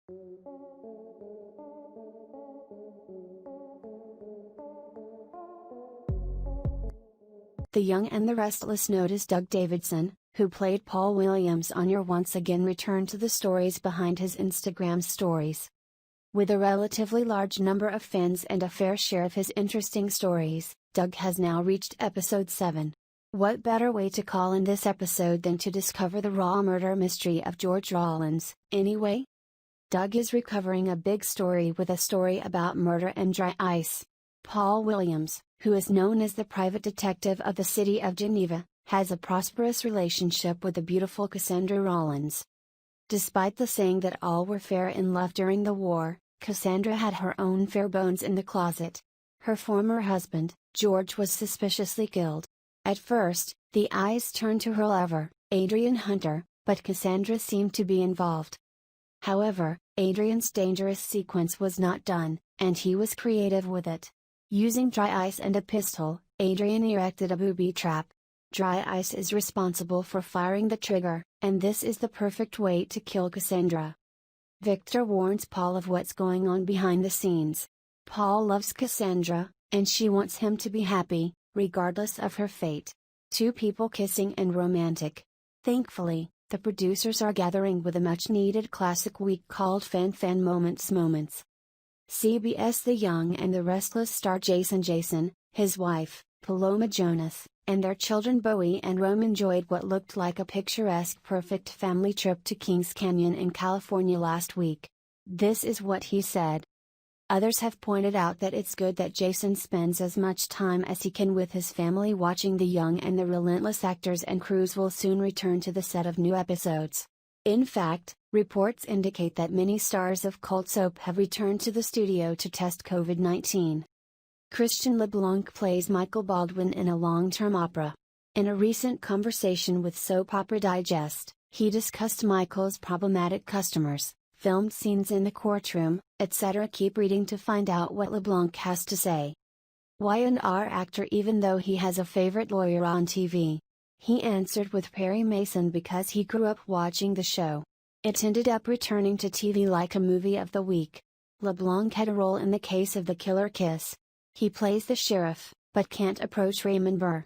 The Young and the Restless notice Doug Davidson, who played Paul Williams on Your once again returned to the stories behind his Instagram stories. With a relatively large number of fans and a fair share of his interesting stories, Doug has now reached episode 7. What better way to call in this episode than to discover the raw murder mystery of George Rawlins, anyway? Doug is recovering a big story with a story about murder and dry ice. Paul Williams, who is known as the private detective of the city of Geneva, has a prosperous relationship with the beautiful Cassandra Rawlins. Despite the saying that all were fair in love during the war, Cassandra had her own fair bones in the closet. Her former husband, George, was suspiciously killed. At first, the eyes turned to her lover, Adrian Hunter, but Cassandra seemed to be involved. However, Adrian's dangerous sequence was not done, and he was creative with it. Using dry ice and a pistol, Adrian erected a booby trap. Dry ice is responsible for firing the trigger, and this is the perfect way to kill Cassandra. Victor warns Paul of what's going on behind the scenes. Paul loves Cassandra, and she wants him to be happy, regardless of her fate. Two people kissing and romantic. Thankfully, the producers are gathering with a much-needed classic week called Fan Moments. CBS The Young and the Restless star Jason, his wife, Paloma Jonas, and their children Bowie and Rome enjoyed what looked like a picturesque perfect family trip to Kings Canyon in California last week. This is what he said. Others have pointed out that it's good that Jason spends as much time as he can with his family watching The Young, and the relentless actors and crews will soon return to the set of new episodes. In fact, reports indicate that many stars of cult soap have returned to the studio to test COVID-19. Christian LeBlanc plays Michael Baldwin in a long-term opera. In a recent conversation with Soap Opera Digest, he discussed Michael's problematic customers, filmed scenes in the courtroom, etc. Keep reading to find out what LeBlanc has to say. Y&R actor even though he has a favorite lawyer on TV. He answered with Perry Mason because he grew up watching the show. It ended up returning to TV like a movie of the week. LeBlanc had a role in the case of the killer kiss. He plays the sheriff, but can't approach Raymond Burr.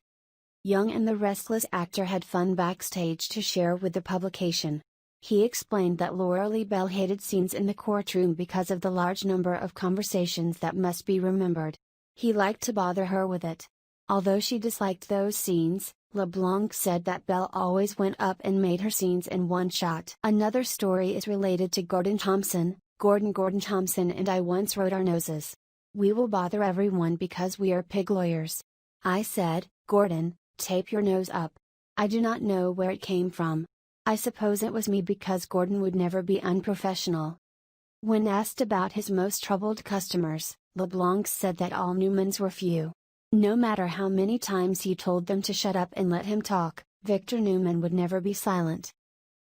Young and the Restless actor had fun backstage to share with the publication. He explained that Laura Lee Bell hated scenes in the courtroom because of the large number of conversations that must be remembered. He liked to bother her with it. Although she disliked those scenes, LeBlanc said that Bell always went up and made her scenes in one shot. Another story is related to Gordon Thompson. Gordon Thompson and I once wrote our noses. We will bother everyone because we are pig lawyers. I said, Gordon, tape your nose up. I do not know where it came from. I suppose it was me because Gordon would never be unprofessional. When asked about his most troubled customers, LeBlanc said that all Newmans were few. No matter how many times he told them to shut up and let him talk, Victor Newman would never be silent.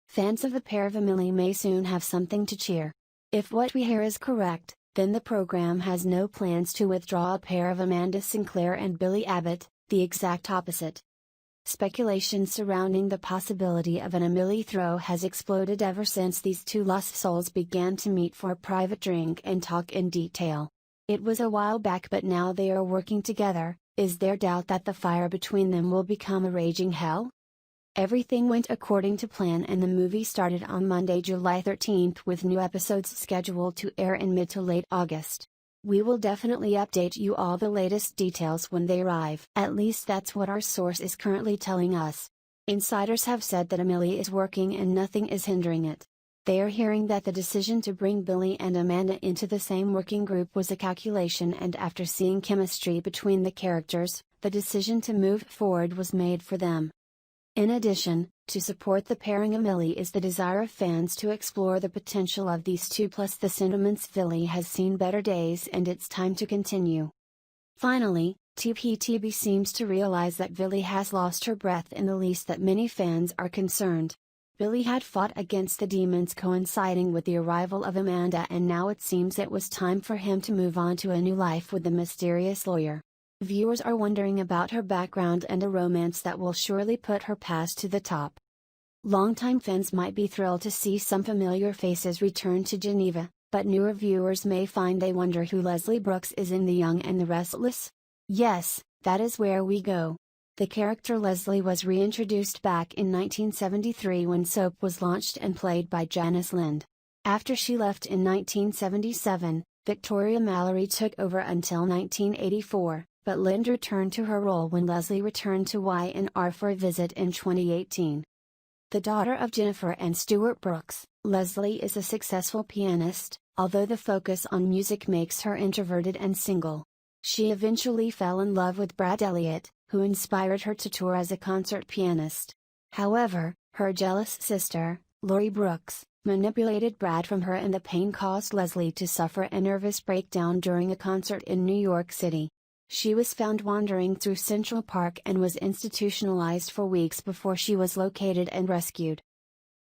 Fans of the pair of Emily may soon have something to cheer. If what we hear is correct, then the program has no plans to withdraw a pair of Amanda Sinclair and Billy Abbott, the exact opposite. Speculation surrounding the possibility of an Emily throw has exploded ever since these two lost souls began to meet for a private drink and talk in detail. It was a while back, but now they are working together. Is there doubt that the fire between them will become a raging hell? Everything went according to plan and the movie started on Monday, July 13th, with new episodes scheduled to air in mid to late August. We will definitely update you all the latest details when they arrive. At least that's what our source is currently telling us. Insiders have said that Emily is working and nothing is hindering it. They are hearing that the decision to bring Billy and Amanda into the same working group was a calculation, and after seeing chemistry between the characters, the decision to move forward was made for them. In addition, to support the pairing, Emily is the desire of fans to explore the potential of these two, plus the sentiments Billy has seen better days and it's time to continue. Finally, TPTB seems to realize that Billy has lost her breath in the least that many fans are concerned. Billy had fought against the demons coinciding with the arrival of Amanda, and now it seems it was time for him to move on to a new life with the mysterious lawyer. Viewers are wondering about her background and a romance that will surely put her past to the top. Longtime fans might be thrilled to see some familiar faces return to Geneva, but newer viewers may find they wonder who Leslie Brooks is in The Young and the Restless. Yes, that is where we go. The character Leslie was reintroduced back in 1973 when soap was launched and played by Janice Lind. After she left in 1977, Victoria Mallory took over until 1984, but Lind returned to her role when Leslie returned to Y&R for a visit in 2018. The daughter of Jennifer and Stuart Brooks, Leslie is a successful pianist, although the focus on music makes her introverted and single. She eventually fell in love with Brad Elliott, who inspired her to tour as a concert pianist. However, her jealous sister, Lori Brooks, manipulated Brad from her, and the pain caused Leslie to suffer a nervous breakdown during a concert in New York City. She was found wandering through Central Park and was institutionalized for weeks before she was located and rescued.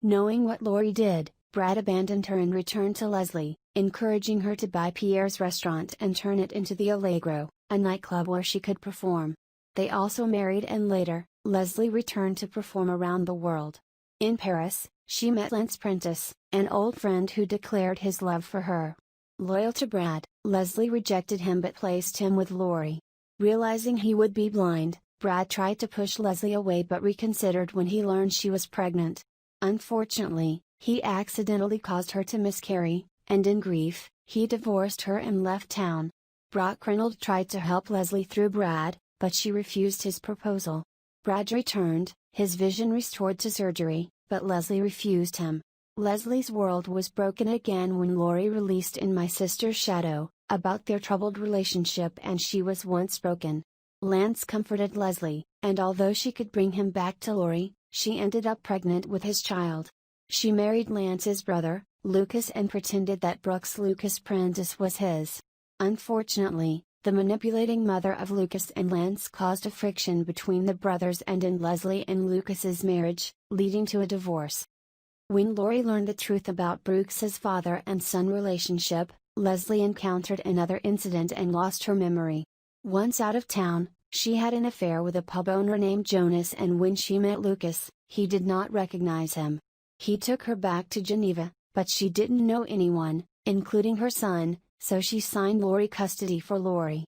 Knowing what Lori did, Brad abandoned her and returned to Leslie, encouraging her to buy Pierre's restaurant and turn it into the Allegro, a nightclub where she could perform. They also married, and later, Leslie returned to perform around the world. In Paris, she met Lance Prentice, an old friend who declared his love for her. Loyal to Brad, Leslie rejected him but placed him with Lori. Realizing he would be blind, Brad tried to push Leslie away but reconsidered when he learned she was pregnant. Unfortunately, he accidentally caused her to miscarry, and in grief, he divorced her and left town. Brock Reynolds tried to help Leslie through Brad, but she refused his proposal. Brad returned, his vision restored to surgery, but Leslie refused him. Leslie's world was broken again when Lori released In My Sister's Shadow, about their troubled relationship, and she was once broken. Lance comforted Leslie, and although she could bring him back to Lori, she ended up pregnant with his child. She married Lance's brother, Lucas, and pretended that Brooks Lucas Prentice was his. Unfortunately, the manipulating mother of Lucas and Lance caused a friction between the brothers and in Leslie and Lucas's marriage, leading to a divorce. When Lori learned the truth about Brooks's father and son relationship, Leslie encountered another incident and lost her memory. Once out of town, she had an affair with a pub owner named Jonas, and when she met Lucas, he did not recognize him. He took her back to Geneva, but she didn't know anyone, including her son, so she signed Lori custody for Lori.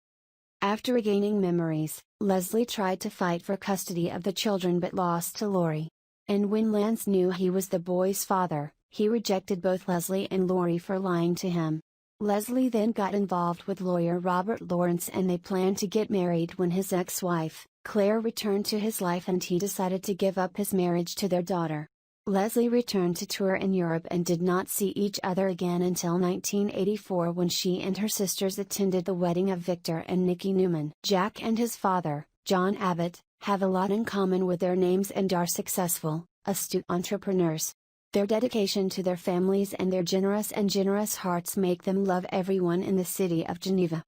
After regaining memories, Leslie tried to fight for custody of the children but lost to Lori. And when Lance knew he was the boy's father, he rejected both Leslie and Lori for lying to him. Leslie then got involved with lawyer Robert Lawrence, and they planned to get married when his ex-wife, Claire, returned to his life and he decided to give up his marriage to their daughter. Leslie returned to tour in Europe and did not see each other again until 1984 when she and her sisters attended the wedding of Victor and Nikki Newman. Jack and his father, John Abbott, have a lot in common with their names and are successful, astute entrepreneurs. Their dedication to their families and their generous hearts make them love everyone in the city of Geneva.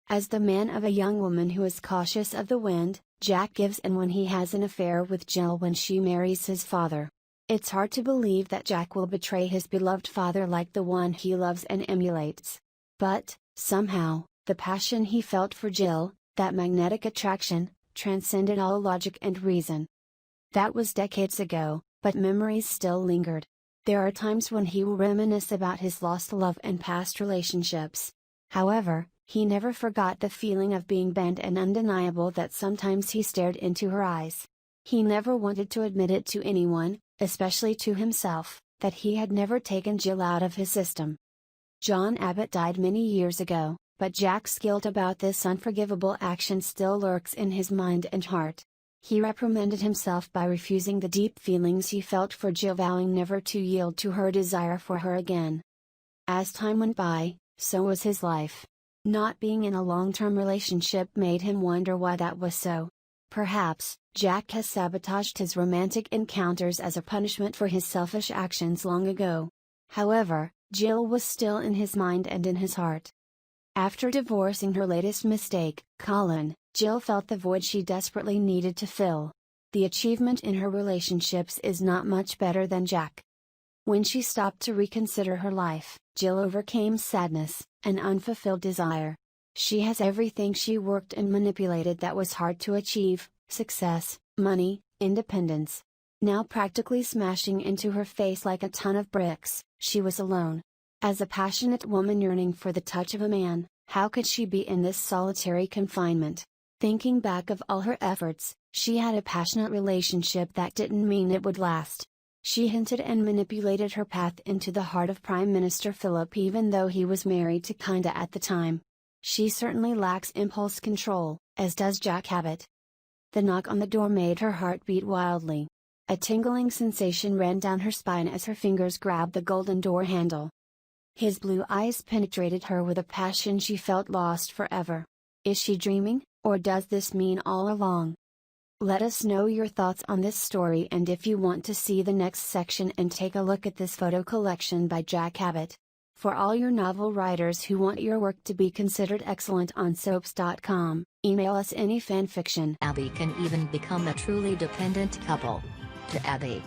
As the man of a young woman who is cautious of the wind, Jack gives in when he has an affair with Jill when she marries his father. It's hard to believe that Jack will betray his beloved father like the one he loves and emulates. But, somehow, the passion he felt for Jill, that magnetic attraction, transcended all logic and reason. That was decades ago, but memories still lingered. There are times when he will reminisce about his lost love and past relationships. However, he never forgot the feeling of being bent and undeniable that sometimes he stared into her eyes. He never wanted to admit it to anyone, especially to himself, that he had never taken Jill out of his system. John Abbott died many years ago, but Jack's guilt about this unforgivable action still lurks in his mind and heart. He reprimanded himself by refusing the deep feelings he felt for Jill, vowing never to yield to her desire for her again. As time went by, so was his life. Not being in a long-term relationship made him wonder why that was so. Perhaps, Jack has sabotaged his romantic encounters as a punishment for his selfish actions long ago. However, Jill was still in his mind and in his heart. After divorcing her latest mistake, Colin, Jill felt the void she desperately needed to fill. The achievement in her relationships is not much better than Jack. When she stopped to reconsider her life, Jill overcame sadness, an unfulfilled desire. She has everything she worked and manipulated that was hard to achieve: success, money, independence. now practically smashing into her face like a ton of bricks. She was alone. As a passionate woman yearning for the touch of a man, how could she be in this solitary confinement? Thinking back of all her efforts, she had a passionate relationship that didn't mean it would last. She hinted and manipulated her path into the heart of Prime Minister Philip even though he was married to Kinda at the time. She certainly lacks impulse control, as does Jack Abbott. The knock on the door made her heart beat wildly. A tingling sensation ran down her spine as her fingers grabbed the golden door handle. His blue eyes penetrated her with a passion she felt lost forever. Is she dreaming, or does this mean all along? Let us know your thoughts on this story and if you want to see the next section and take a look at this photo collection by Jack Abbott. For all your novel writers who want your work to be considered excellent on soaps.com, email us any fanfiction. Abby can even become a truly dependent couple. To Abby.